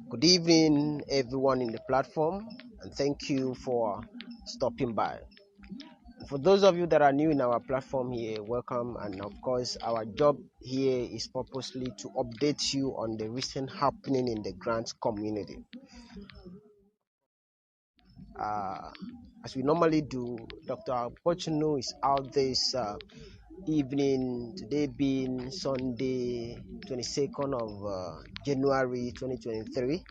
Good evening, everyone in the platform, and thank you for stopping by. For those of you that are new in our platform here, welcome. And of course, our job here is purposely to update you on the recent happening in the grant community. Uh, as we normally do, Dr. Pochino is out this evening, today being Sunday, 22nd of January 2023,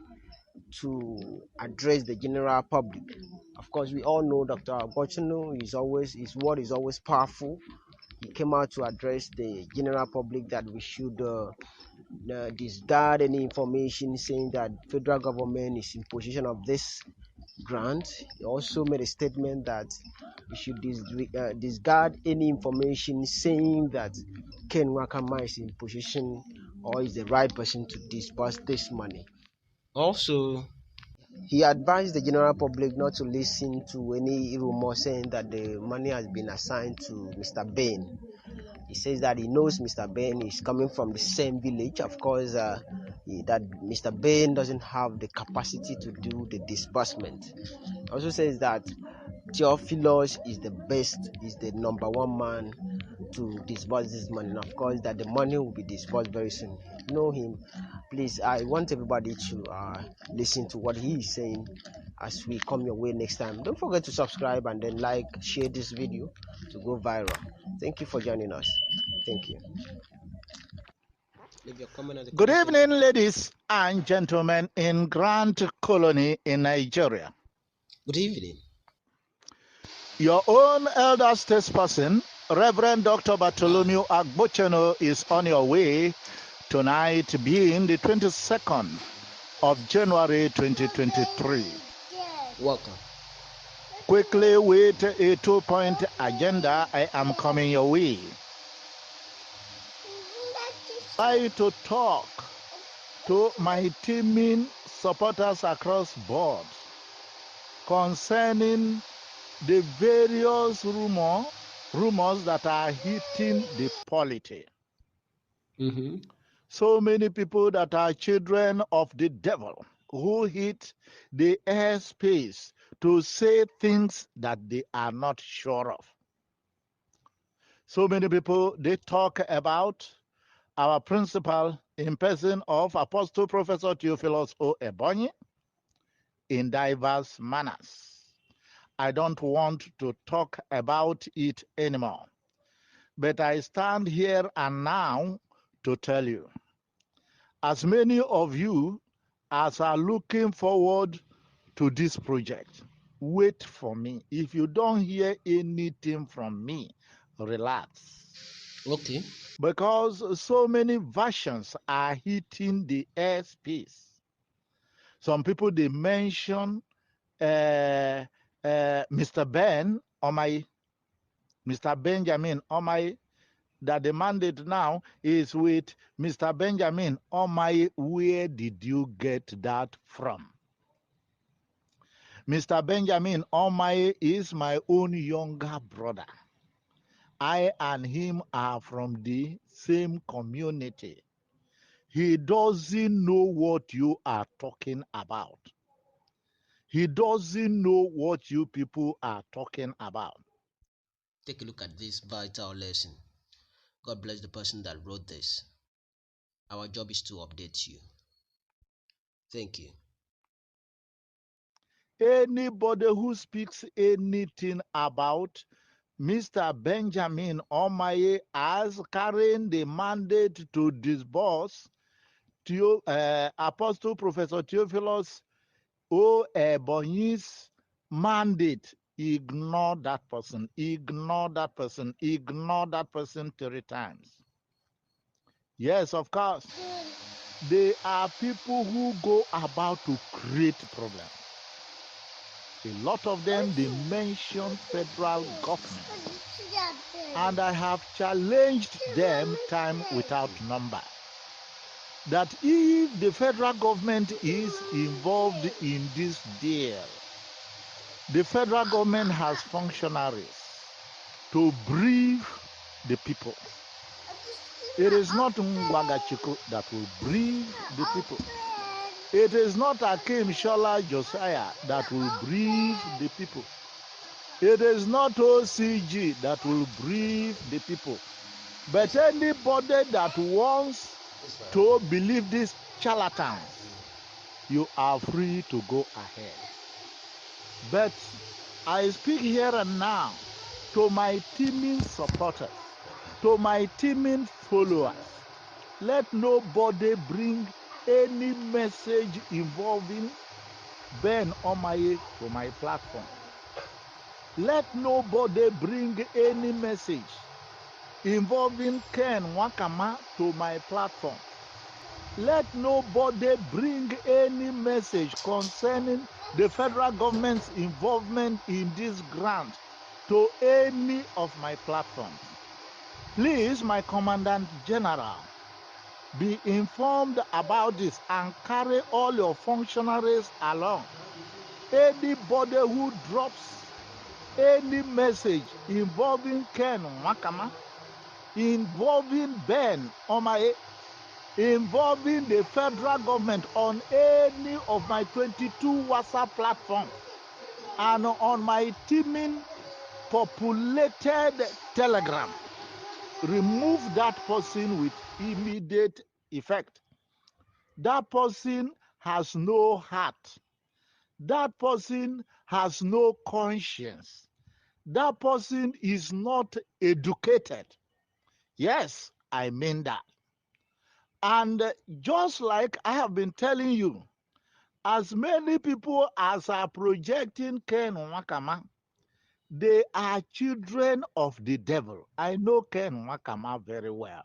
to address the general public. Of course, we all know Dr. Bochino is always his word is always powerful. He came out to address the general public that we should discard any information saying that federal government is in possession of this grant. He also made a statement that we should discard any information saying that Ken Wakama is in possession or is the right person to disburse this money. Also, he advised the general public not to listen to any rumor saying that the money has been assigned to Mr. Bain. He says that he knows Mr. Bain is coming from the same village. Of course, that Mr. Bain doesn't have the capacity to do the disbursement. He also says that Theophilus is the best, is the number one man to disburse this money. And of course, that the money will be disbursed very soon. Know him. Please, I want everybody to listen to what he is saying as we come your way next time. Don't forget to subscribe and then like, share this video to go viral. Thank you for joining us. Thank you. Leave your comment at the Good comment evening, ladies and gentlemen in Grand Colony in Nigeria. Good evening. Your own elder statesperson, Reverend Dr. Bartholomew Agbocheno, is on your way tonight, being the 22nd of January 2023. Welcome. Quickly, with a 2-point agenda, I am coming your way. Try to talk to my teaming supporters across board concerning the various rumors that are hitting the polity. So many people that are children of the devil who hit the airspace to say things that they are not sure of. So many people, they talk about our principal in person of Apostle Professor Theophilus O. Ebonyi in diverse manners. I don't want to talk about it anymore. But I stand here and now to tell you, as many of you as are looking forward to this project, wait for me. If you don't hear anything from me, relax. Okay. Because so many versions are hitting the airspace. Some people, they mention Mr. Benjamin Omai, that the mandate now is with Mr. Benjamin Omai. Where did you get that from? Mr. Benjamin Omai is my own younger brother. I and him are from the same community. He doesn't know what you are talking about. He doesn't know what you people are talking about. Take a look at this vital lesson. God bless the person that wrote this. Our job is to update you. Thank you. Anybody who speaks anything about Mr. Benjamin Omaye as carrying the mandate to disburse Apostle Professor Theophilus O. Ebonyi's mandate, ignore that person, ignore that person, ignore that person 3 times. Yes, of course. They are people who go about to create problems. A lot of them, they mention federal government. And I have challenged them time without number that if the federal government is involved in this deal, the federal government has functionaries to brief the people. It is not Ngwagachiko that will brief the people. It is not Akim Shola Josiah that will brief the people. It is not OCG that will brief the people. But anybody that wants to believe these charlatans, you are free to go ahead. But I speak here and now to my teaming supporters, to my teaming followers. Let nobody bring any message involving Ben Omaye to my platform. Let nobody bring any message involving Ken Wakama to my platform. Let nobody bring any message concerning the federal government's involvement in this grant to any of my platforms. Please, my Commandant General, be informed about this and carry all your functionaries along. Anybody who drops any message involving Ken Wakama, involving Ben Omaye, involving the federal government on any of my 22 WhatsApp platforms and on my teaming populated Telegram, remove that person with immediate effect. That person has no heart. That person has no conscience. That person is not educated. Yes, I mean that. And just like I have been telling you, as many people as are projecting Ken Wakama, they are children of the devil. I know Ken Wakama very well.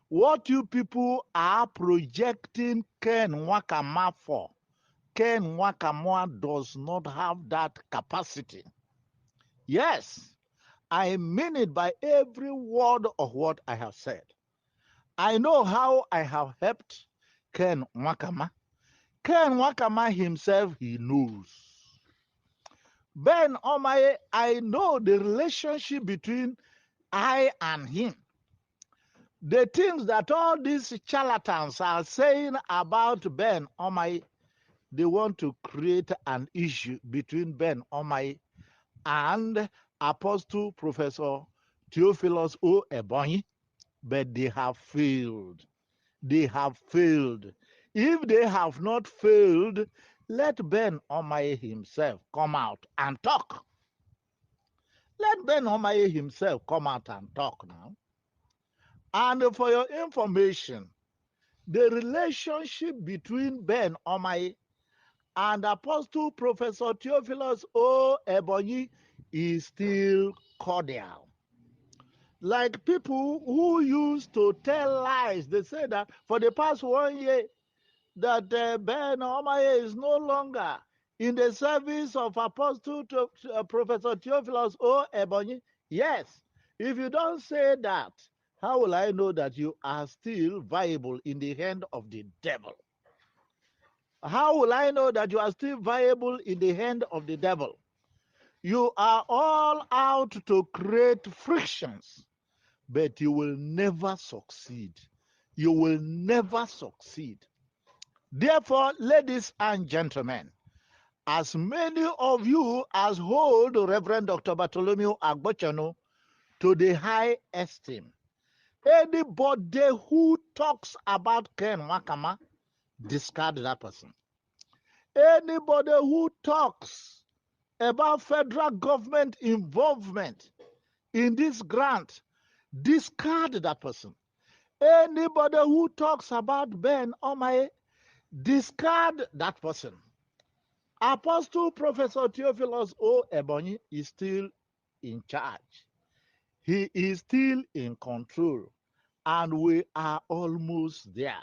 What you people are projecting Ken Wakama for, Ken Wakama does not have that capacity. Yes, I mean it by every word of what I have said. I know how I have helped Ken Wakama. Ken Wakama himself, he knows. Ben Omaye, I know the relationship between I and him. The things that all these charlatans are saying about Ben Omaye, they want to create an issue between Ben Omaye and Apostle Professor Theophilus O. Ebonyi, but they have failed. They have failed. If they have not failed, let Ben Omaye himself come out and talk. Let Ben Omaye himself come out and talk now. And for your information, the relationship between Ben Omaye and Apostle Professor Theophilus O. Ebonyi is still cordial. Like people who used to tell lies, they say that for the past 1 year, that Ben Omaye is no longer in the service of Apostle Professor Theophilus O. Ebonyi. Yes, if you don't say that, how will I know that you are still viable in the hand of the devil? How will I know that you are still viable in the hand of the devil? You are all out to create frictions, but you will never succeed. You will never succeed. Therefore, ladies and gentlemen, as many of you as hold Reverend Dr. Bartholomew Agbochano to the high esteem, anybody who talks about Ken Wakama, discard that person. Anybody who talks about federal government involvement in this grant, discard that person. Anybody who talks about Ben Omaye, discard that person. Apostle Professor Theophilus O. Ebonyi is still in charge. He is still in control, and we are almost there.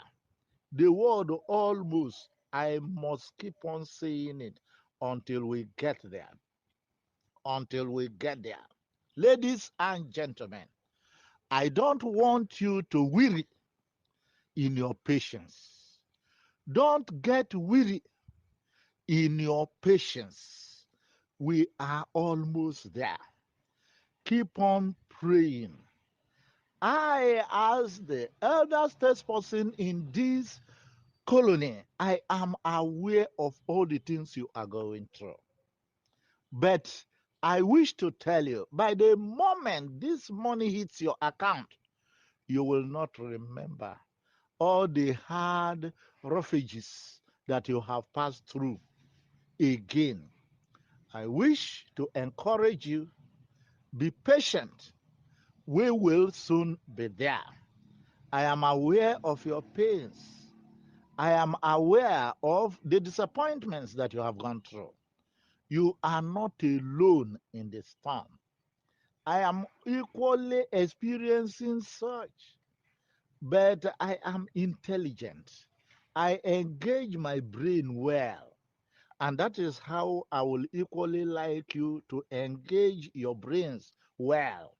The word almost, I must keep on saying it until we get there. Until we get there. Ladies and gentlemen, I don't want you to weary in your patience. Don't get weary in your patience. We are almost there. Keep on praying. I, as the elder statesperson in this colony, I am aware of all the things you are going through. But I wish to tell you, by the moment this money hits your account, you will not remember all the hard refuges that you have passed through again. I wish to encourage you, be patient. We will soon be there. I am aware of your pains. I am aware of the disappointments that you have gone through. You are not alone in the storm. I am equally experiencing such, but I am intelligent. I engage my brain well, and that is how I will equally like you to engage your brains well.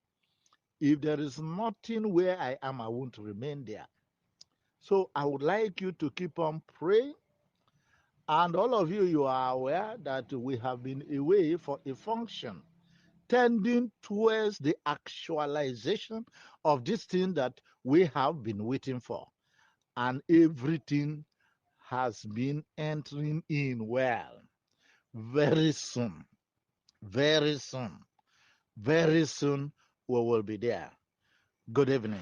If there is nothing where I am, I won't remain there. So I would like you to keep on praying. And all of you, you are aware that we have been away for a function tending towards the actualization of this thing that we have been waiting for. And everything has been entering in well. Very soon, very soon, very soon, we will be there. Good evening.